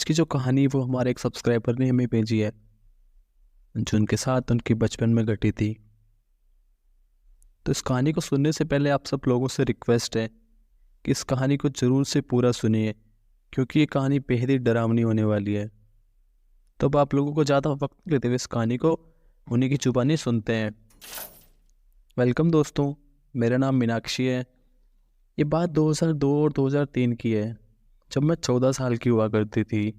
की जो कहानी वो हमारे एक सब्सक्राइबर ने हमें भेजी है, जो उनके साथ उनके बचपन में घटी थी। तो इस कहानी को सुनने से पहले आप सब लोगों से रिक्वेस्ट है कि इस कहानी को ज़रूर से पूरा सुनिए, क्योंकि ये कहानी बेहद ही डरावनी होने वाली है। तो अब आप लोगों को ज़्यादा वक्त लेते हुए इस कहानी को उन्हीं की जुबानी सुनते हैं। वेलकम दोस्तों, मेरा नाम मीनाक्षी है। ये बात 2002 और 2003 की है, जब मैं 14 साल की हुआ करती थी।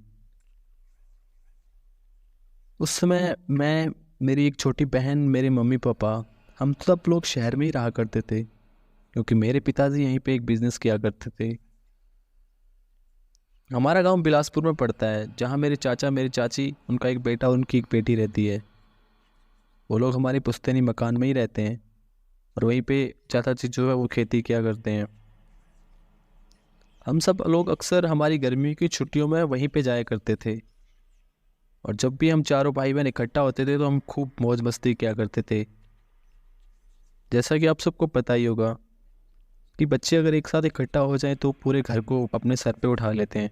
उस समय मैं, मेरी एक छोटी बहन, मेरे मम्मी पापा, हम सब लोग शहर में ही रहा करते थे, क्योंकि मेरे पिताजी यहीं पे एक बिज़नेस किया करते थे। हमारा गांव बिलासपुर में पड़ता है, जहां मेरे चाचा, मेरी चाची, उनका एक बेटा और उनकी एक बेटी रहती है। वो लोग हमारी पुश्तैनी मकान में ही रहते हैं, और वहीं पे चाचा जी जो है वो खेती किया करते हैं। हम सब लोग अक्सर हमारी गर्मियों की छुट्टियों में वहीं पे जाया करते थे, और जब भी हम चारों भाई बहन इकट्ठा होते थे तो हम खूब मौज मस्ती किया करते थे। जैसा कि आप सबको पता ही होगा कि बच्चे अगर एक साथ इकट्ठा हो जाएं तो पूरे घर को अपने सर पे उठा लेते हैं।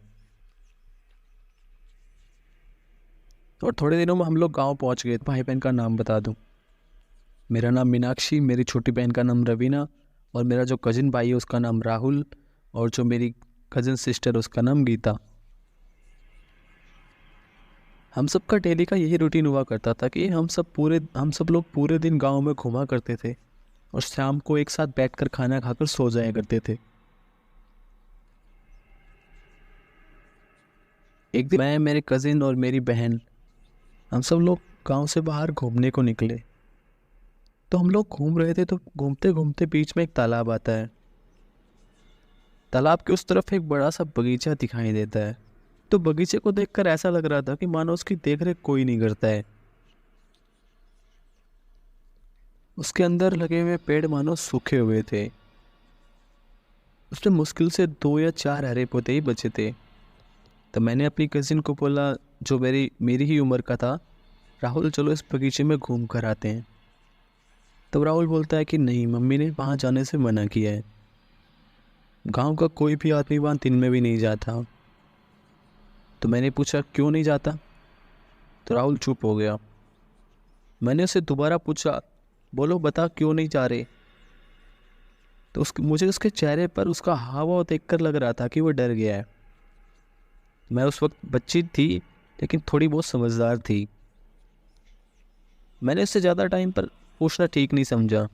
और थोड़े दिनों में हम लोग गांव पहुंच गए। भाई बहन का नाम बता दूं, मेरा नाम मीनाक्षी, मेरी छोटी बहन का नाम रवीना, और मेरा जो कजिन भाई है उसका नाम राहुल, और जो मेरी कजिन सिस्टर उसका नाम गीता। हम सब का डेली का यही रूटीन हुआ करता था कि हम सब लोग पूरे दिन गांव में घुमा करते थे, और शाम को एक साथ बैठकर खाना खाकर सो जाया करते थे। एक दिन मैं, मेरे कजिन और मेरी बहन, हम सब लोग गांव से बाहर घूमने को निकले। तो हम लोग घूम रहे थे, तो घूमते घूमते बीच में एक तालाब आता है। तालाब के उस तरफ एक बड़ा सा बगीचा दिखाई देता है। तो बगीचे को देखकर ऐसा लग रहा था कि मानो उसकी देखरेख कोई नहीं करता है। उसके अंदर लगे हुए पेड़ मानो सूखे हुए थे। उसमें मुश्किल से 2 या 4 हरे पौधे ही बचे थे। तो मैंने अपनी कजिन को बोला, जो मेरी मेरी ही उम्र का था, राहुल चलो इस बगीचे में घूम कर आते हैं। तब राहुल बोलता है कि नहीं, मम्मी ने वहाँ जाने से मना किया है। गांव का कोई भी आदमी वहाँ दिन में भी नहीं जाता। तो मैंने पूछा क्यों नहीं जाता। तो राहुल चुप हो गया। मैंने उसे दोबारा पूछा, बोलो बता क्यों नहीं जा रहे। तो मुझे उसके चेहरे पर उसका हाव भाव देखकर लग रहा था कि वो डर गया है। मैं उस वक्त बच्ची थी, लेकिन थोड़ी बहुत समझदार थी। मैंने उससे ज़्यादा टाइम पर पूछना ठीक नहीं समझा।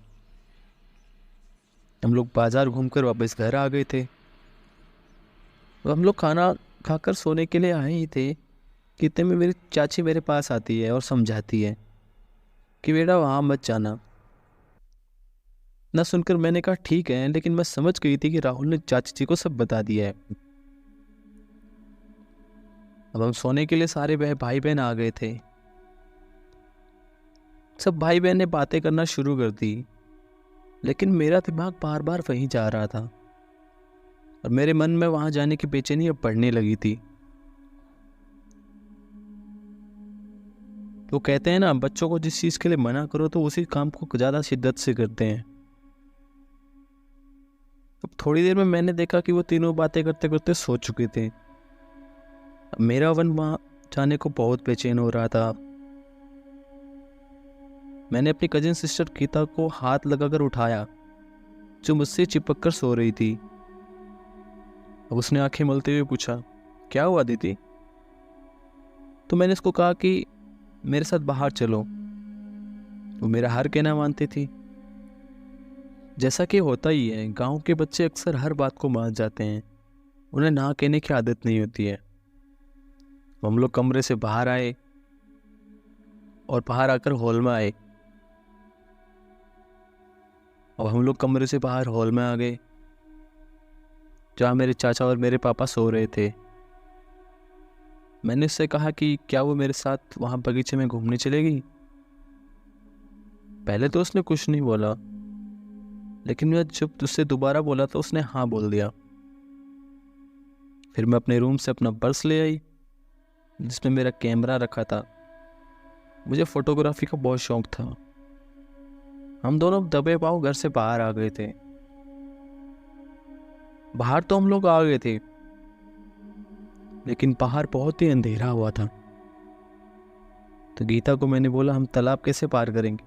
हम लोग बाजार घूमकर वापस घर आ गए थे। तो हम लोग खाना खाकर सोने के लिए आए ही थे कि इतने में मेरी चाची मेरे पास आती है और समझाती है कि बेटा वहाँ मत जाना। ना सुनकर मैंने कहा ठीक है, लेकिन मैं समझ गई थी कि राहुल ने चाची जी को सब बता दिया है। अब हम सोने के लिए सारे भाई बहन आ गए थे। सब भाई बहन ने बातें करना शुरू कर दी, लेकिन मेरा दिमाग बार बार वहीं जा रहा था, और मेरे मन में वहां जाने की बेचैनी अब बढ़ने लगी थी। वो कहते हैं ना, बच्चों को जिस चीज़ के लिए मना करो तो उसी काम को ज़्यादा शिद्दत से करते हैं। अब थोड़ी देर में मैंने देखा कि वो तीनों बातें करते करते सो चुके थे। अब मेरा मन वहाँ जाने को बहुत बेचैन हो रहा था। मैंने अपनी कजिन सिस्टर गीता को हाथ लगाकर उठाया, जो मुझसे चिपक कर सो रही थी। अब उसने आंखें मलते हुए पूछा, क्या हुआ दीदी। तो मैंने उसको कहा कि मेरे साथ बाहर चलो। वो मेरा हर कहना मानती थी। जैसा कि होता ही है, गांव के बच्चे अक्सर हर बात को मान जाते हैं, उन्हें ना कहने की आदत नहीं होती है। हम लोग कमरे से बाहर आए, और बाहर आकर हॉल में आए। अब हम लोग कमरे से बाहर हॉल में आ गए, जहाँ मेरे चाचा और मेरे पापा सो रहे थे। मैंने उससे कहा कि क्या वो मेरे साथ वहाँ बगीचे में घूमने चलेगी। पहले तो उसने कुछ नहीं बोला, लेकिन मैं जब उससे दोबारा बोला तो उसने हाँ बोल दिया। फिर मैं अपने रूम से अपना पर्स ले आई, जिसमें मेरा कैमरा रखा था। मुझे फोटोग्राफी का बहुत शौक था। हम दोनों दबे पाँव घर से बाहर आ गए थे। बाहर तो हम लोग आ गए थे, लेकिन बाहर बहुत ही अंधेरा हुआ था। तो गीता को मैंने बोला, हम तालाब कैसे पार करेंगे?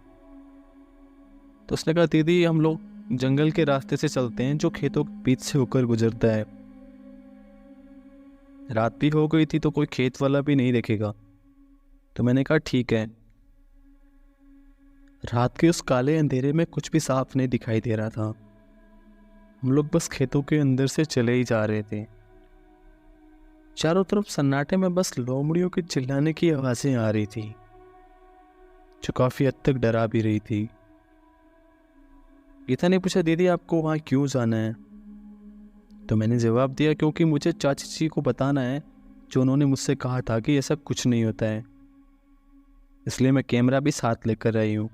तो उसने कहा, दीदी हम लोग जंगल के रास्ते से चलते हैं जो खेतों के बीच से होकर गुजरता है। रात भी हो गई थी तो कोई खेत वाला भी नहीं दिखेगा। तो मैंने कहा ठीक है। रात के उस काले अंधेरे में कुछ भी साफ नहीं दिखाई दे रहा था। हम लोग बस खेतों के अंदर से चले ही जा रहे थे। चारों तरफ सन्नाटे में बस लोमड़ियों के चिल्लाने की आवाजें आ रही थी, जो काफी हद तक डरा भी रही थी। गीता ने पूछा, दीदी आपको वहां क्यों जाना है? तो मैंने जवाब दिया, क्योंकि मुझे चाची जी को बताना है जो उन्होंने मुझसे कहा था कि ऐसा कुछ नहीं होता है, इसलिए मैं कैमरा भी साथ लेकर आई हूँ।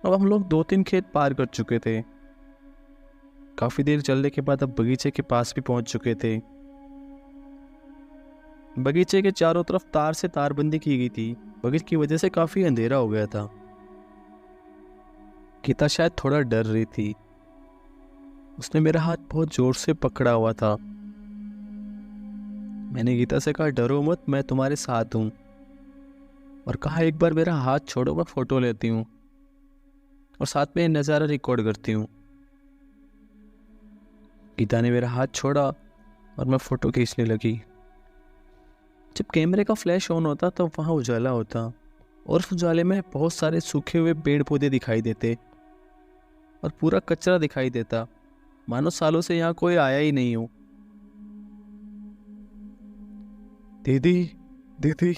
अब हम लोग 2-3 खेत पार कर चुके थे। काफी देर चलने के बाद अब बगीचे के पास भी पहुंच चुके थे। बगीचे के चारों तरफ तार से तारबंदी की गई थी। बगीचे की वजह से काफी अंधेरा हो गया था। गीता शायद थोड़ा डर रही थी। उसने मेरा हाथ बहुत जोर से पकड़ा हुआ था। मैंने गीता से कहा, डरो मत, मैं तुम्हारे साथ हूं, और कहा एक बार मेरा हाथ छोड़ो, मैं फोटो लेती हूँ और साथ में नज़ारा रिकॉर्ड करती हूँ। गीता ने मेरा हाथ छोड़ा और मैं फोटो खींचने लगी। जब कैमरे का फ्लैश ऑन होता तो वहाँ उजाला होता, और उस उजाले में बहुत सारे सूखे हुए पेड़ पौधे दिखाई देते और पूरा कचरा दिखाई देता, मानो सालों से यहाँ कोई आया ही नहीं हो। दीदी दीदी,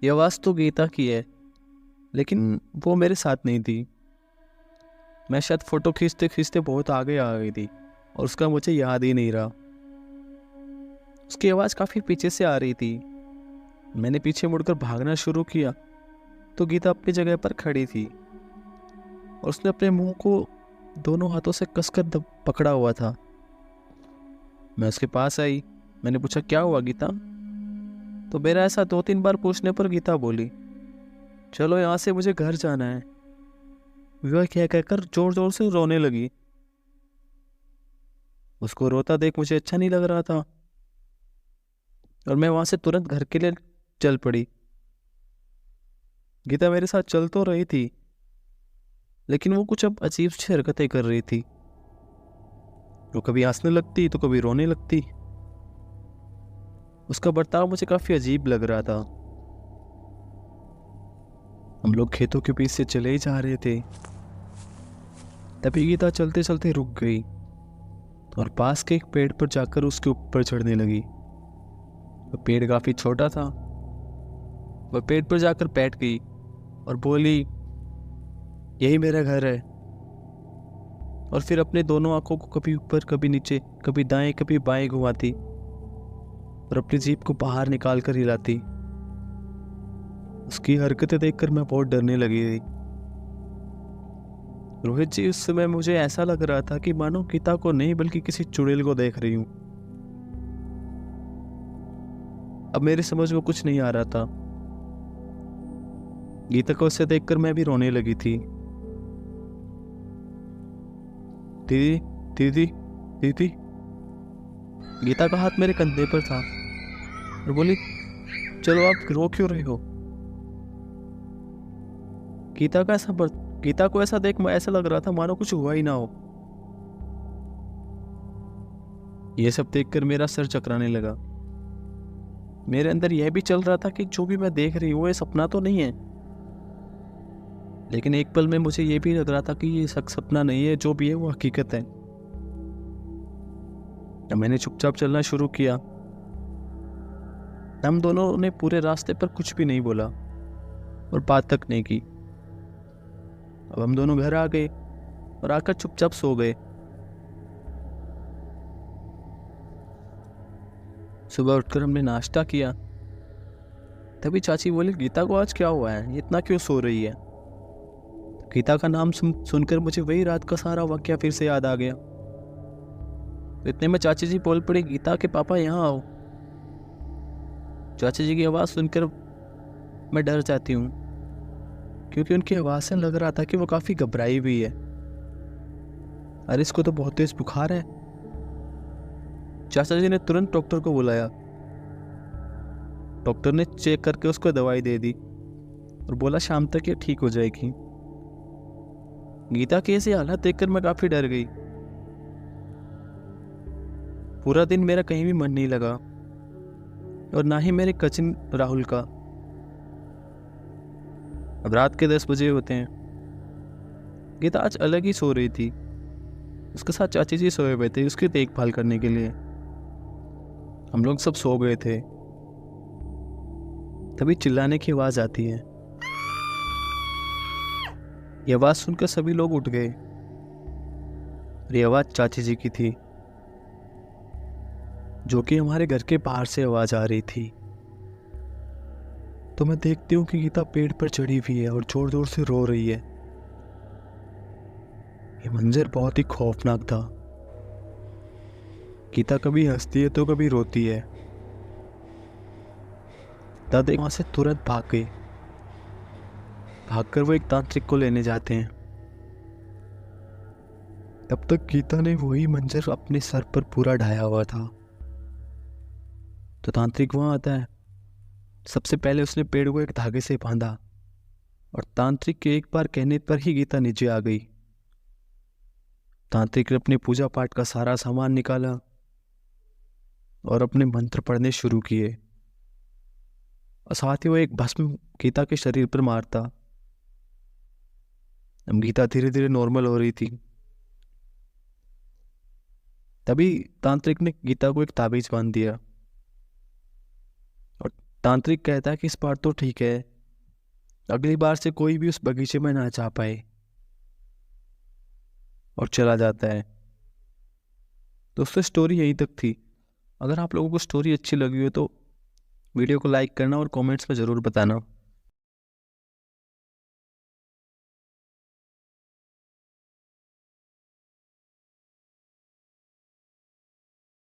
ये आवाज़ तो गीता की है, लेकिन वो मेरे साथ नहीं थी। मैं शायद फोटो खींचते खींचते बहुत आगे आ गई थी और उसका मुझे याद ही नहीं रहा। उसकी आवाज़ काफ़ी पीछे से आ रही थी। मैंने पीछे मुड़कर भागना शुरू किया तो गीता अपनी जगह पर खड़ी थी और उसने अपने मुंह को दोनों हाथों से कसकर पकड़ा हुआ था। मैं उसके पास आई। मैंने पूछा, क्या हुआ गीता? तो मेरा ऐसा 2-3 बार पूछने पर गीता बोली, चलो यहाँ से, मुझे घर जाना है। वह क्या कहकर जोर जोर से रोने लगी। उसको रोता देख मुझे अच्छा नहीं लग रहा था और मैं वहां से तुरंत घर के लिए चल पड़ी। गीता मेरे साथ चल तो रही थी, लेकिन वो कुछ अब अजीब सी हरकतें कर रही थी। वो कभी हंसने लगती तो कभी रोने लगती। उसका बर्ताव मुझे काफी अजीब लग रहा था। हम लोग खेतों के बीच से चले ही जा रहे थे, तभी गीता चलते चलते रुक गई और पास के एक पेड़ पर जाकर उसके ऊपर चढ़ने लगी। वह पेड़ काफी छोटा था। वह पेड़ पर जाकर बैठ गई और बोली, यही मेरा घर है। और फिर अपने दोनों आंखों को कभी ऊपर कभी नीचे, कभी दाएं कभी बाएं घुमाती और अपनी जीभ को बाहर निकाल कर हिलाती। उसकी हरकतें देखकर मैं बहुत डरने लगी थी। रोहित जी, उस समय मुझे ऐसा लग रहा था कि मानो गीता को नहीं बल्कि किसी चुड़ैल को देख रही हूं। अब मेरी समझ में कुछ नहीं आ रहा था। गीता को उसे देखकर मैं भी रोने लगी थी। दीदी दीदी दीदी। गीता का हाथ मेरे कंधे पर था और बोली, चलो आप रो क्यों रहे हो? गीता को ऐसा देख मैं ऐसा लग रहा था मानो कुछ हुआ ही ना हो। यह सब देखकर मेरा सर चकराने लगा। मेरे अंदर यह भी चल रहा था कि जो भी मैं देख रही हूँ ये सपना तो नहीं है, लेकिन एक पल में मुझे यह भी लग रहा था कि ये सपना नहीं है, जो भी है वो हकीकत है। मैंने चुपचाप चलना शुरू किया। हम दोनों ने पूरे रास्ते पर कुछ भी नहीं बोला और बात तक नहीं की। अब हम दोनों घर आ गए और आकर चुपचाप सो गए। सुबह उठकर हमने नाश्ता किया। तभी चाची बोली, गीता को आज क्या हुआ है, ये इतना क्यों सो रही है? गीता का नाम सुनकर मुझे वही रात का सारा वाकया फिर से याद आ गया। तो इतने में चाची जी बोल पड़ी, गीता के पापा यहाँ आओ। चाची जी की आवाज़ सुनकर मैं डर जाती हूँ, क्योंकि उनकी आवाज़ से लग रहा था कि वो काफ़ी घबराई हुई है। अरे इसको तो बहुत तेज बुखार है। चाचा जी ने तुरंत डॉक्टर को बुलाया। डॉक्टर ने चेक करके उसको दवाई दे दी और बोला शाम तक ये ठीक हो जाएगी। गीता की ऐसी हालत देखकर मैं काफी डर गई। पूरा दिन मेरा कहीं भी मन नहीं लगा और ना ही मेरे कजिन राहुल का। अब रात के 10 बजे होते हैं। गीता आज अलग ही सो रही थी। उसके साथ चाची जी सोए हुए थे उसकी देखभाल करने के लिए। हम लोग सब सो गए थे। तभी चिल्लाने की आवाज आती है। ये आवाज सुनकर सभी लोग उठ गए और ये आवाज चाची जी की थी, जो कि हमारे घर के बाहर से आवाज आ रही थी। तो मैं देखती हूँ कि गीता पेड़ पर चढ़ी हुई है और जोर जोर से रो रही है। ये मंजर बहुत ही खौफनाक था। गीता कभी हंसती है तो कभी रोती है। दादा वहां से तुरंत भाग गए। भागकर वो एक तांत्रिक को लेने जाते हैं। तब तक गीता ने वही मंजर अपने सर पर पूरा ढाया हुआ था। तो तांत्रिक वहां आता है। सबसे पहले उसने पेड़ को एक धागे से बांधा और तांत्रिक के एक बार कहने पर ही गीता नीचे आ गई। तांत्रिक ने अपने पूजा पाठ का सारा सामान निकाला और अपने मंत्र पढ़ने शुरू किए और साथ ही वो एक भस्म गीता के शरीर पर मारता। अब गीता धीरे धीरे नॉर्मल हो रही थी। तभी तांत्रिक ने गीता को एक ताबीज बांध दिया और तांत्रिक कहता है कि इस बार तो ठीक है, अगली बार से कोई भी उस बगीचे में ना जा पाए, और चला जाता है। दोस्तों स्टोरी यहीं तक थी। अगर आप लोगों को स्टोरी अच्छी लगी हो तो वीडियो को लाइक करना और कमेंट्स में ज़रूर बताना।